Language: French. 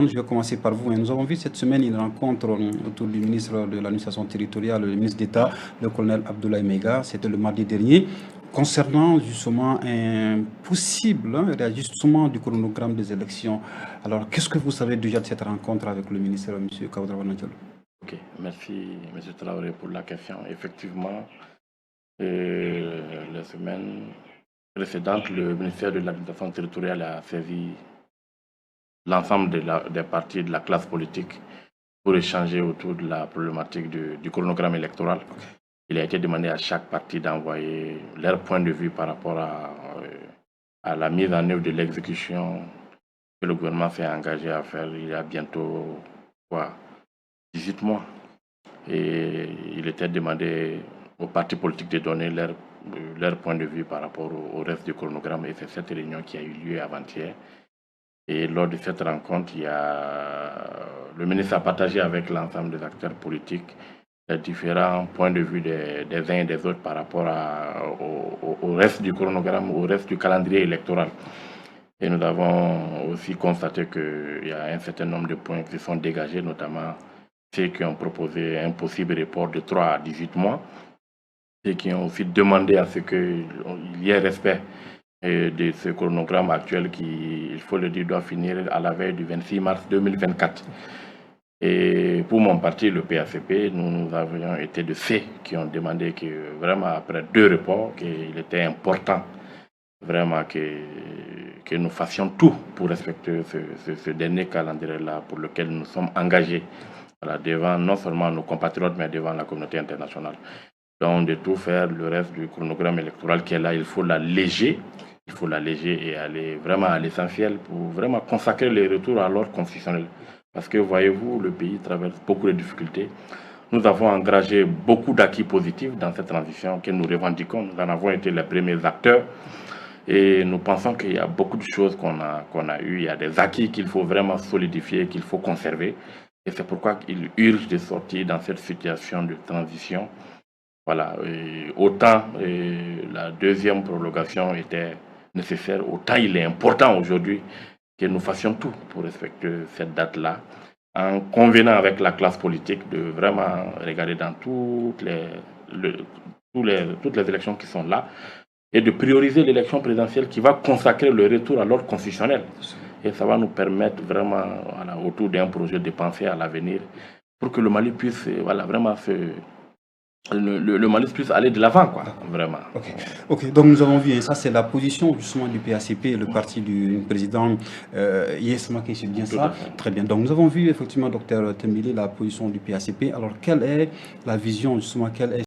Je vais commencer par vous. Nous avons vu cette semaine une rencontre autour du ministre de l'administration territoriale, le ministre d'État, le colonel Abdoulaye Mega. C'était le mardi dernier. Concernant justement un possible réajustement du chronogramme des élections. Alors, qu'est-ce que vous savez déjà de cette rencontre avec le ministre, M. Kaoudraouna Diallo? Ok, merci M. Traoré pour la question. Effectivement, la semaine précédente, le ministère de l'administration territoriale a saisi l'ensemble des partis de la classe politique pour échanger autour de la problématique du chronogramme électoral. Il a été demandé à chaque parti d'envoyer leur point de vue par rapport à la mise en œuvre de l'exécution que le gouvernement s'est engagé à faire il y a bientôt 18 mois. Et il était demandé aux partis politiques de donner leur point de vue par rapport au reste du chronogramme. Et c'est cette réunion qui a eu lieu avant-hier. Et lors de cette rencontre, le ministre a partagé avec l'ensemble des acteurs politiques les différents points de vue des uns et des autres par rapport au reste du chronogramme, au reste du calendrier électoral. Et nous avons aussi constaté qu'il y a un certain nombre de points qui sont dégagés, notamment ceux qui ont proposé un possible report de 3 à 18 mois et qui ont aussi demandé à ce qu'il y ait respect de ce chronogramme actuel qui, il faut le dire, doit finir à la veille du 26 mars 2024. Et pour mon parti, le PACP, nous avions été de ceux qui ont demandé que vraiment après 2 reports, qu'il était important vraiment que nous fassions tout pour respecter ce dernier calendrier-là pour lequel nous sommes engagés devant non seulement nos compatriotes mais devant la communauté internationale. Donc de tout faire, le reste du chronogramme électoral qui est là, il faut l'alléger et aller vraiment à l'essentiel pour vraiment consacrer les retours à l'ordre constitutionnel. Parce que voyez-vous, le pays traverse beaucoup de difficultés. Nous avons engagé beaucoup d'acquis positifs dans cette transition que nous revendiquons. Nous en avons été les premiers acteurs. Et nous pensons qu'il y a beaucoup de choses qu'on a eues. Il y a des acquis qu'il faut vraiment solidifier, qu'il faut conserver. Et c'est pourquoi il urge de sortir dans cette situation de transition. Voilà. Et autant la deuxième prolongation était nécessaire, autant il est important aujourd'hui que nous fassions tout pour respecter cette date-là, en convenant avec la classe politique de vraiment regarder dans toutes les élections qui sont là et de prioriser l'élection présidentielle qui va consacrer le retour à l'ordre constitutionnel. Et ça va nous permettre vraiment, autour d'un projet, de penser à l'avenir pour que le Mali puisse vraiment le Mali puisse aller de l'avant, vraiment. Ok, donc nous avons vu, ça c'est la position justement du PACP, le parti du président Yesma, c'est bien ça. Très bien, donc nous avons vu effectivement, docteur Tembili, la position du PACP. Alors quelle est la vision justement, quelle est